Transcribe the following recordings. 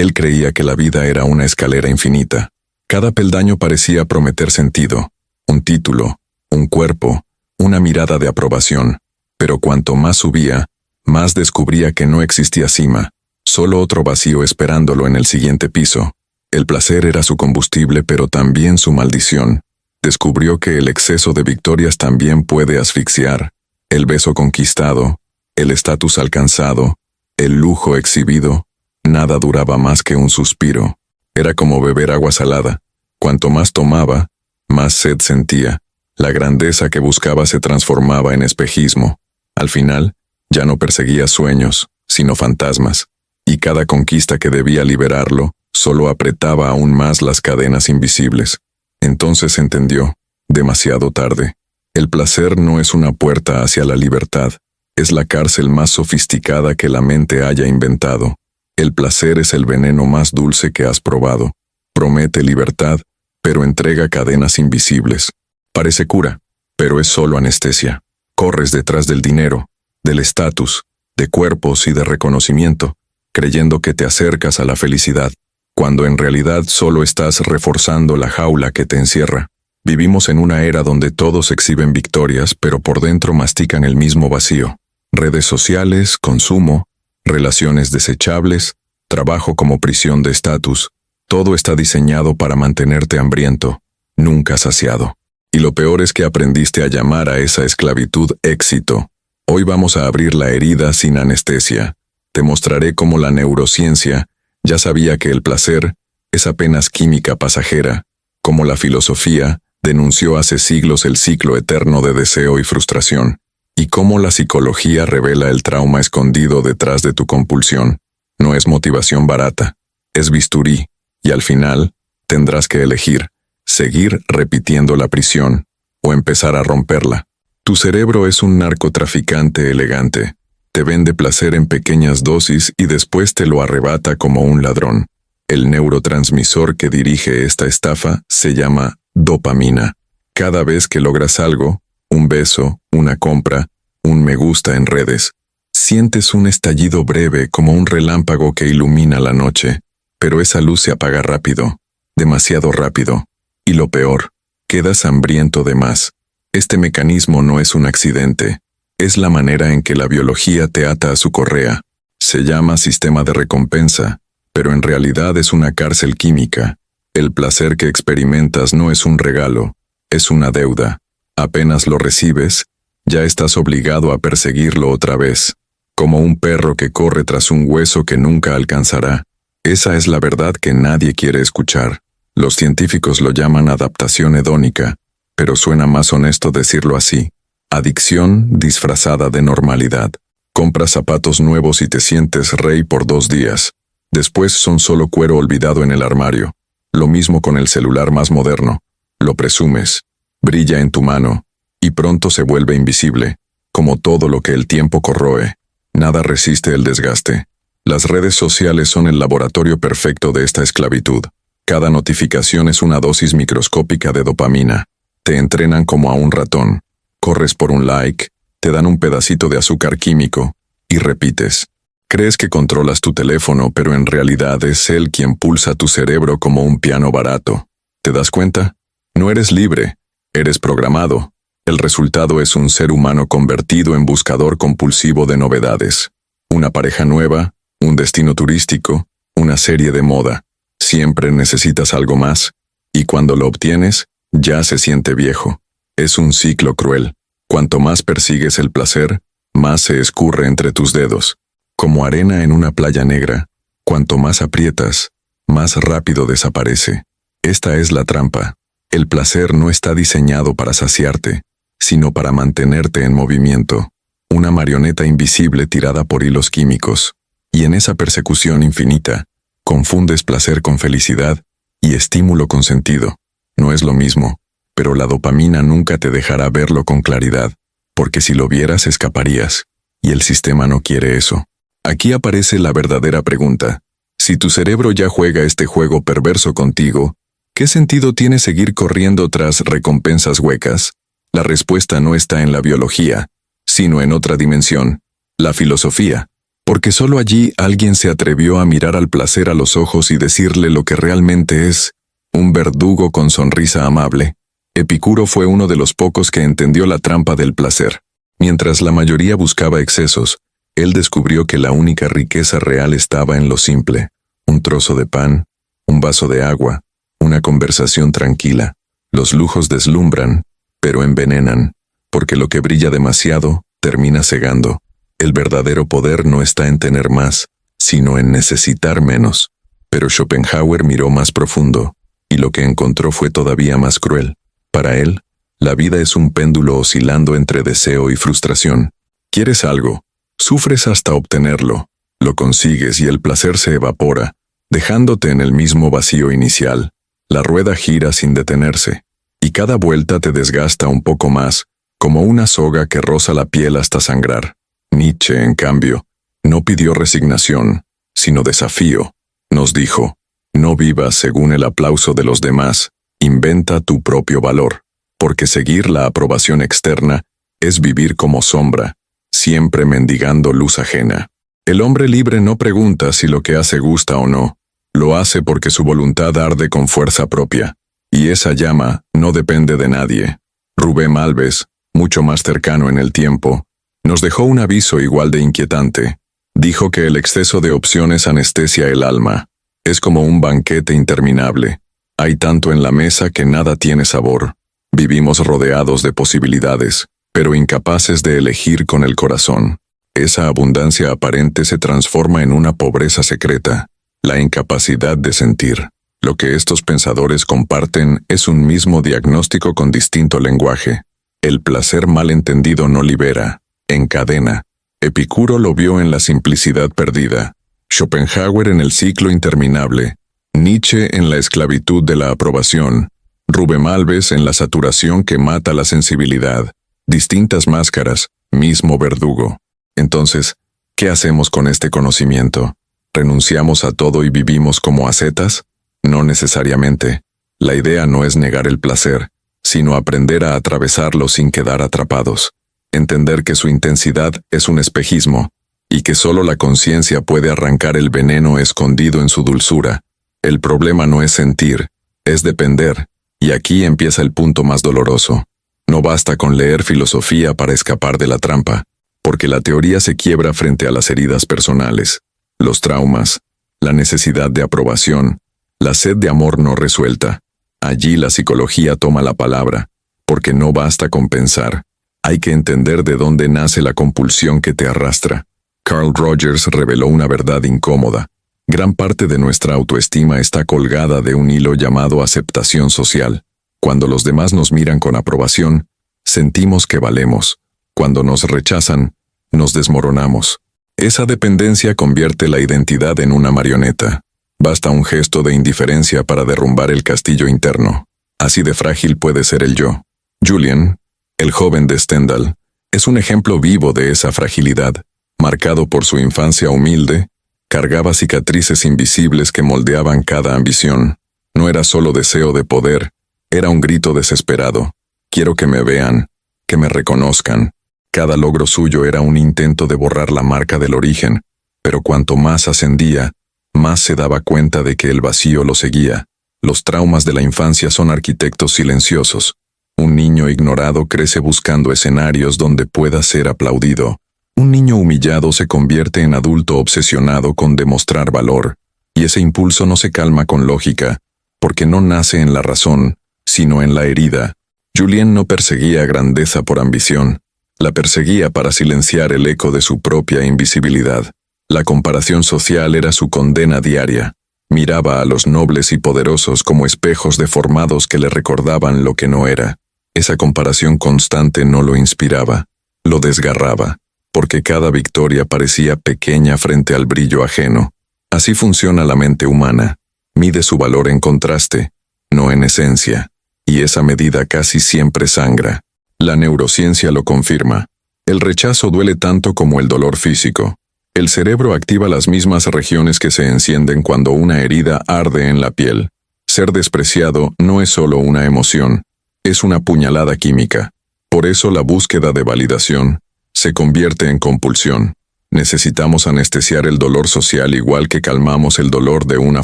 Él creía que la vida era una escalera infinita. Cada peldaño parecía prometer sentido, un título, un cuerpo, una mirada de aprobación. Pero cuanto más subía, más descubría que no existía cima, solo otro vacío esperándolo en el siguiente piso. El placer era su combustible, pero también su maldición. Descubrió que el exceso de victorias también puede asfixiar. El beso conquistado, el estatus alcanzado, el lujo exhibido, nada duraba más que un suspiro. Era como beber agua salada. Cuanto más tomaba, más sed sentía. La grandeza que buscaba se transformaba en espejismo. Al final, ya no perseguía sueños, sino fantasmas. Y cada conquista que debía liberarlo, solo apretaba aún más las cadenas invisibles. Entonces entendió, demasiado tarde. El placer no es una puerta hacia la libertad, es la cárcel más sofisticada que la mente haya inventado. El placer es el veneno más dulce que has probado. Promete libertad, pero entrega cadenas invisibles. Parece cura, pero es solo anestesia. Corres detrás del dinero, del estatus, de cuerpos y de reconocimiento, creyendo que te acercas a la felicidad, cuando en realidad solo estás reforzando la jaula que te encierra. Vivimos en una era donde todos exhiben victorias, pero por dentro mastican el mismo vacío. Redes sociales, consumo, relaciones desechables, trabajo como prisión de estatus, todo está diseñado para mantenerte hambriento, nunca saciado. Y lo peor es que aprendiste a llamar a esa esclavitud éxito. Hoy vamos a abrir la herida sin anestesia. Te mostraré cómo la neurociencia ya sabía que el placer es apenas química pasajera, cómo la filosofía denunció hace siglos el ciclo eterno de deseo y frustración, y cómo la psicología revela el trauma escondido detrás de tu compulsión. No es motivación barata, es bisturí, y al final tendrás que elegir, seguir repitiendo la prisión o empezar a romperla. Tu cerebro es un narcotraficante elegante. Te vende placer en pequeñas dosis y después te lo arrebata como un ladrón. El neurotransmisor que dirige esta estafa se llama dopamina. Cada vez que logras algo, un beso, una compra, un me gusta en redes, sientes un estallido breve como un relámpago que ilumina la noche, pero esa luz se apaga rápido, demasiado rápido. Y lo peor, quedas hambriento de más. Este mecanismo no es un accidente. Es la manera en que la biología te ata a su correa. Se llama sistema de recompensa, pero en realidad es una cárcel química. El placer que experimentas no es un regalo, es una deuda. Apenas lo recibes, ya estás obligado a perseguirlo otra vez, como un perro que corre tras un hueso que nunca alcanzará. Esa es la verdad que nadie quiere escuchar. Los científicos lo llaman adaptación hedónica, pero suena más honesto decirlo así. Adicción disfrazada de normalidad. Compras zapatos nuevos y te sientes rey por 2 días. Después son solo cuero olvidado en el armario. Lo mismo con el celular más moderno. Lo presumes, brilla en tu mano, y pronto se vuelve invisible, como todo lo que el tiempo corroe. Nada resiste el desgaste. Las redes sociales son el laboratorio perfecto de esta esclavitud. Cada notificación es una dosis microscópica de dopamina. Te entrenan como a un ratón. Corres por un like, te dan un pedacito de azúcar químico, y repites. Crees que controlas tu teléfono, pero en realidad es él quien pulsa tu cerebro como un piano barato. ¿Te das cuenta? No eres libre, eres programado. El resultado es un ser humano convertido en buscador compulsivo de novedades. Una pareja nueva, un destino turístico, una serie de moda. Siempre necesitas algo más, y cuando lo obtienes, ya se siente viejo. Es un ciclo cruel. Cuanto más persigues el placer, más se escurre entre tus dedos. Como arena en una playa negra, cuanto más aprietas, más rápido desaparece. Esta es la trampa. El placer no está diseñado para saciarte, sino para mantenerte en movimiento. Una marioneta invisible tirada por hilos químicos. Y en esa persecución infinita, confundes placer con felicidad y estímulo con sentido. No es lo mismo, pero la dopamina nunca te dejará verlo con claridad, porque si lo vieras escaparías, y el sistema no quiere eso. Aquí aparece la verdadera pregunta. Si tu cerebro ya juega este juego perverso contigo, ¿qué sentido tiene seguir corriendo tras recompensas huecas? La respuesta no está en la biología, sino en otra dimensión, la filosofía. porque solo allí alguien se atrevió a mirar al placer a los ojos y decirle lo que realmente es, un verdugo con sonrisa amable. Epicuro fue uno de los pocos que entendió la trampa del placer. Mientras la mayoría buscaba excesos, él descubrió que la única riqueza real estaba en lo simple: un trozo de pan, un vaso de agua, una conversación tranquila. Los lujos deslumbran, pero envenenan, porque lo que brilla demasiado termina cegando. El verdadero poder no está en tener más, sino en necesitar menos. Pero Schopenhauer miró más profundo, y lo que encontró fue todavía más cruel. Para él, la vida es un péndulo oscilando entre deseo y frustración. Quieres algo, sufres hasta obtenerlo, lo consigues y el placer se evapora, dejándote en el mismo vacío inicial. La rueda gira sin detenerse, y cada vuelta te desgasta un poco más, como una soga que roza la piel hasta sangrar. Nietzsche, en cambio, no pidió resignación, sino desafío. Nos dijo: no vivas según el aplauso de los demás, inventa tu propio valor, porque seguir la aprobación externa es vivir como sombra, siempre mendigando luz ajena. El hombre libre no pregunta si lo que hace gusta o no, lo hace porque su voluntad arde con fuerza propia, y esa llama no depende de nadie. Rubén Alves, mucho más cercano en el tiempo, nos dejó un aviso igual de inquietante. Dijo que el exceso de opciones anestesia el alma. Es como un banquete interminable. Hay tanto en la mesa que nada tiene sabor. Vivimos rodeados de posibilidades, pero incapaces de elegir con el corazón. Esa abundancia aparente se transforma en una pobreza secreta, la incapacidad de sentir. Lo que estos pensadores comparten es un mismo diagnóstico con distinto lenguaje. El placer mal entendido no libera, encadena. Epicuro lo vio en la simplicidad perdida, Schopenhauer en el ciclo interminable, Nietzsche en la esclavitud de la aprobación, Rubén Alves en la saturación que mata la sensibilidad. Distintas máscaras, mismo verdugo. Entonces, ¿qué hacemos con este conocimiento? ¿Renunciamos a todo y vivimos como ascetas? No necesariamente. La idea no es negar el placer, sino aprender a atravesarlo sin quedar atrapados. Entender que su intensidad es un espejismo, y que solo la conciencia puede arrancar el veneno escondido en su dulzura. El problema no es sentir, es depender, y aquí empieza el punto más doloroso. No basta con leer filosofía para escapar de la trampa, porque la teoría se quiebra frente a las heridas personales, los traumas, la necesidad de aprobación, la sed de amor no resuelta. Allí la psicología toma la palabra, porque no basta con pensar. Hay que entender de dónde nace la compulsión que te arrastra. Carl Rogers reveló una verdad incómoda. Gran parte de nuestra autoestima está colgada de un hilo llamado aceptación social. Cuando los demás nos miran con aprobación, sentimos que valemos. Cuando nos rechazan, nos desmoronamos. Esa dependencia convierte la identidad en una marioneta. Basta un gesto de indiferencia para derrumbar el castillo interno. Así de frágil puede ser el yo. Julian, el joven de Stendhal, es un ejemplo vivo de esa fragilidad. Marcado por su infancia humilde, cargaba cicatrices invisibles que moldeaban cada ambición. No era solo deseo de poder, era un grito desesperado. Quiero que me vean, que me reconozcan. Cada logro suyo era un intento de borrar la marca del origen, pero cuanto más ascendía, más se daba cuenta de que el vacío lo seguía. Los traumas de la infancia son arquitectos silenciosos. Un niño ignorado crece buscando escenarios donde pueda ser aplaudido. Un niño humillado se convierte en adulto obsesionado con demostrar valor, y ese impulso no se calma con lógica, porque no nace en la razón, sino en la herida. Julien no perseguía grandeza por ambición, la perseguía para silenciar el eco de su propia invisibilidad. La comparación social era su condena diaria. Miraba a los nobles y poderosos como espejos deformados que le recordaban lo que no era. Esa comparación constante no lo inspiraba, lo desgarraba, porque cada victoria parecía pequeña frente al brillo ajeno. Así funciona la mente humana. Mide su valor en contraste, no en esencia, y esa medida casi siempre sangra. La neurociencia lo confirma. El rechazo duele tanto como el dolor físico. El cerebro activa las mismas regiones que se encienden cuando una herida arde en la piel. Ser despreciado no es solo una emoción, es una puñalada química. Por eso la búsqueda de validación se convierte en compulsión. Necesitamos anestesiar el dolor social igual que calmamos el dolor de una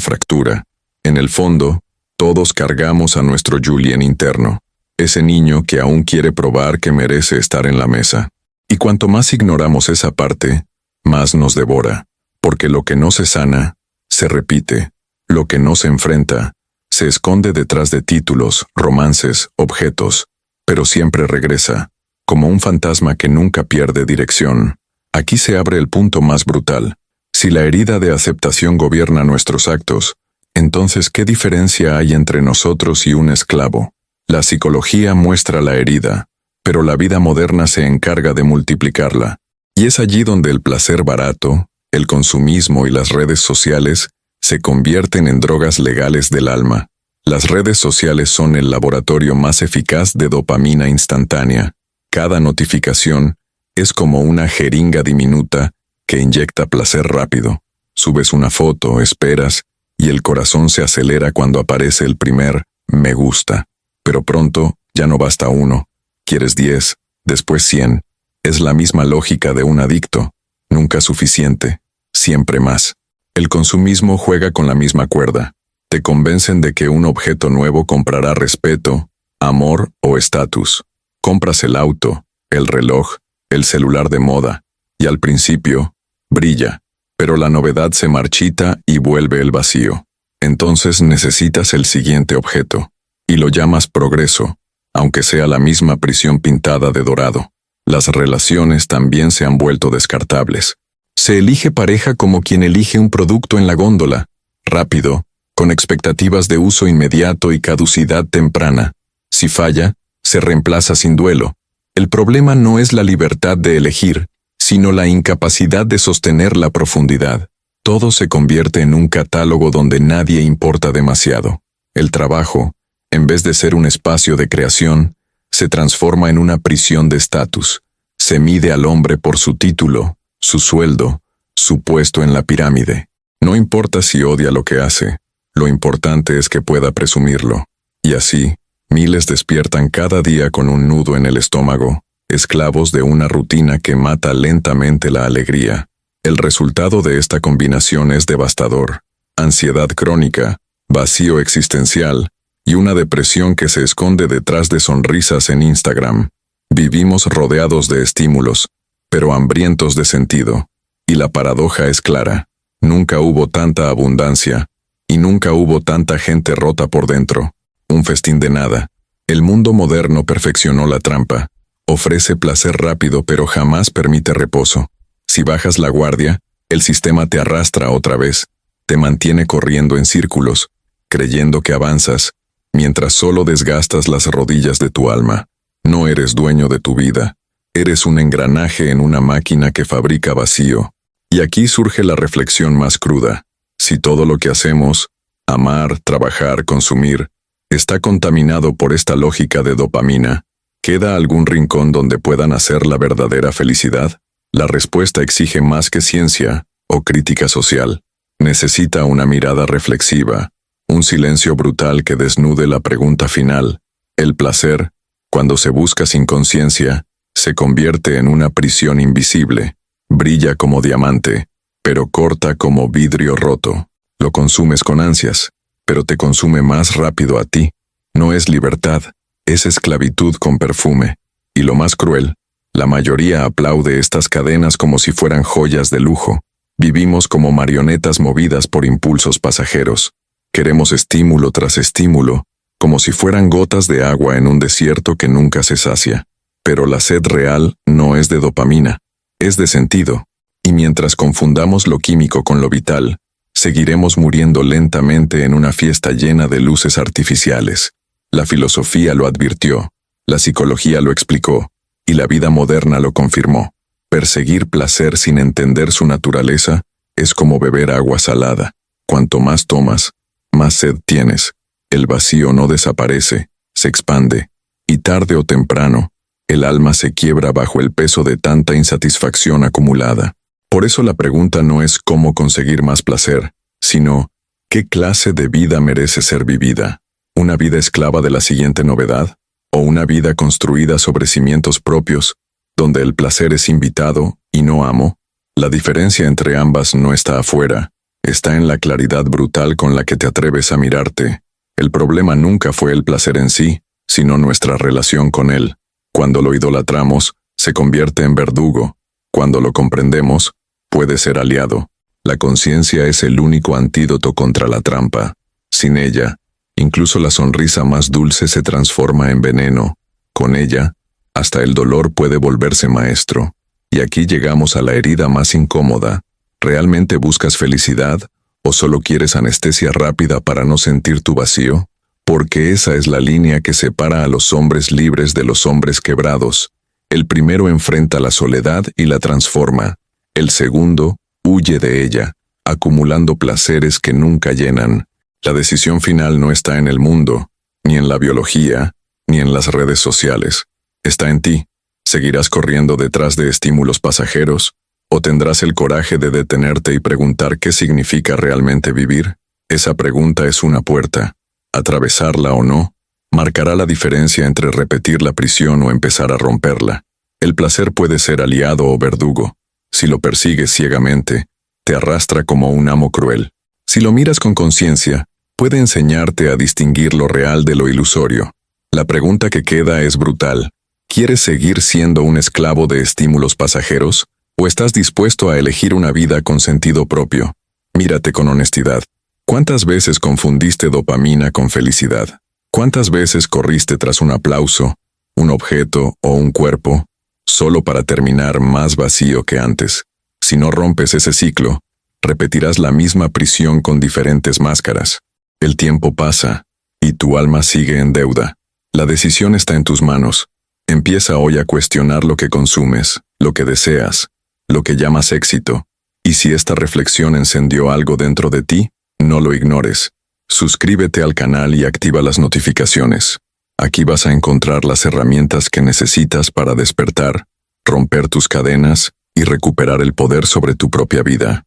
fractura. En el fondo, todos cargamos a nuestro Julien interno, ese niño que aún quiere probar que merece estar en la mesa. Y cuanto más ignoramos esa parte, más nos devora, porque lo que no se sana, se repite, lo que no se enfrenta, se esconde detrás de títulos, romances, objetos, pero siempre regresa, como un fantasma que nunca pierde dirección. Aquí se abre el punto más brutal. Si la herida de aceptación gobierna nuestros actos, entonces ¿qué diferencia hay entre nosotros y un esclavo? La psicología muestra la herida, pero la vida moderna se encarga de multiplicarla. Y es allí donde el placer barato, el consumismo y las redes sociales se convierten en drogas legales del alma. Las redes sociales son el laboratorio más eficaz de dopamina instantánea. Cada notificación es como una jeringa diminuta que inyecta placer rápido. Subes una foto, esperas, y el corazón se acelera cuando aparece el primer me gusta. Pero pronto ya no basta uno, quieres 10, después 100. Es la misma lógica de un adicto. Nunca suficiente, siempre más. El consumismo juega con la misma cuerda. Te convencen de que un objeto nuevo comprará respeto, amor o estatus. Compras el auto, el reloj, el celular de moda, y al principio, brilla, pero la novedad se marchita y vuelve el vacío. Entonces necesitas el siguiente objeto, y lo llamas progreso, aunque sea la misma prisión pintada de dorado. Las relaciones también se han vuelto descartables. Se elige pareja como quien elige un producto en la góndola, rápido, con expectativas de uso inmediato y caducidad temprana. Si falla, se reemplaza sin duelo. El problema no es la libertad de elegir, sino la incapacidad de sostener la profundidad. Todo se convierte en un catálogo donde nadie importa demasiado. El trabajo, en vez de ser un espacio de creación, se transforma en una prisión de estatus. Se mide al hombre por su título, su sueldo, su puesto en la pirámide. No importa si odia lo que hace, lo importante es que pueda presumirlo. Y así, miles despiertan cada día con un nudo en el estómago, esclavos de una rutina que mata lentamente la alegría. El resultado de esta combinación es devastador. Ansiedad crónica, vacío existencial y una depresión que se esconde detrás de sonrisas en Instagram. Vivimos rodeados de estímulos, pero hambrientos de sentido. Y la paradoja es clara. Nunca hubo tanta abundancia, y nunca hubo tanta gente rota por dentro. Un festín de nada. El mundo moderno perfeccionó la trampa. Ofrece placer rápido pero jamás permite reposo. Si bajas la guardia, el sistema te arrastra otra vez. Te mantiene corriendo en círculos, creyendo que avanzas, mientras solo desgastas las rodillas de tu alma. No eres dueño de tu vida. Eres un engranaje en una máquina que fabrica vacío. Y aquí surge la reflexión más cruda. Si todo lo que hacemos, amar, trabajar, consumir, está contaminado por esta lógica de dopamina, ¿queda algún rincón donde pueda nacer la verdadera felicidad? La respuesta exige más que ciencia o crítica social. Necesita una mirada reflexiva, un silencio brutal que desnude la pregunta final. El placer, cuando se busca sin conciencia, se convierte en una prisión invisible. Brilla como diamante, pero corta como vidrio roto. Lo consumes con ansias, pero te consume más rápido a ti. No es libertad, es esclavitud con perfume. Y lo más cruel, la mayoría aplaude estas cadenas como si fueran joyas de lujo. Vivimos como marionetas movidas por impulsos pasajeros. Queremos estímulo tras estímulo, como si fueran gotas de agua en un desierto que nunca se sacia. Pero la sed real no es de dopamina, es de sentido. Y mientras confundamos lo químico con lo vital, seguiremos muriendo lentamente en una fiesta llena de luces artificiales. La filosofía lo advirtió, la psicología lo explicó, y la vida moderna lo confirmó. Perseguir placer sin entender su naturaleza es como beber agua salada. Cuanto más tomas, más sed tienes. El vacío no desaparece, se expande, y tarde o temprano, el alma se quiebra bajo el peso de tanta insatisfacción acumulada. Por eso la pregunta no es cómo conseguir más placer, sino ¿qué clase de vida merece ser vivida? ¿Una vida esclava de la siguiente novedad? ¿O una vida construida sobre cimientos propios, donde el placer es invitado y no amo? La diferencia entre ambas no está afuera, está en la claridad brutal con la que te atreves a mirarte. El problema nunca fue el placer en sí, sino nuestra relación con él. Cuando lo idolatramos, se convierte en verdugo. Cuando lo comprendemos, puede ser aliado. La conciencia es el único antídoto contra la trampa. Sin ella, incluso la sonrisa más dulce se transforma en veneno. Con ella, hasta el dolor puede volverse maestro. Y aquí llegamos a la herida más incómoda. ¿Realmente buscas felicidad o solo quieres anestesia rápida para no sentir tu vacío? Porque esa es la línea que separa a los hombres libres de los hombres quebrados. El primero enfrenta la soledad y la transforma. El segundo huye de ella, acumulando placeres que nunca llenan. La decisión final no está en el mundo, ni en la biología, ni en las redes sociales. Está en ti. ¿Seguirás corriendo detrás de estímulos pasajeros? ¿O tendrás el coraje de detenerte y preguntar qué significa realmente vivir? Esa pregunta es una puerta. Atravesarla o no, marcará la diferencia entre repetir la prisión o empezar a romperla. El placer puede ser aliado o verdugo. Si lo persigues ciegamente, te arrastra como un amo cruel. Si lo miras con conciencia, puede enseñarte a distinguir lo real de lo ilusorio. La pregunta que queda es brutal. ¿Quieres seguir siendo un esclavo de estímulos pasajeros? ¿O estás dispuesto a elegir una vida con sentido propio? Mírate con honestidad. ¿Cuántas veces confundiste dopamina con felicidad? ¿Cuántas veces corriste tras un aplauso, un objeto o un cuerpo, solo para terminar más vacío que antes? Si no rompes ese ciclo, repetirás la misma prisión con diferentes máscaras. El tiempo pasa, y tu alma sigue en deuda. La decisión está en tus manos. Empieza hoy a cuestionar lo que consumes, lo que deseas, lo que llamas éxito. Y si esta reflexión encendió algo dentro de ti, no lo ignores. Suscríbete al canal y activa las notificaciones. Aquí vas a encontrar las herramientas que necesitas para despertar, romper tus cadenas y recuperar el poder sobre tu propia vida.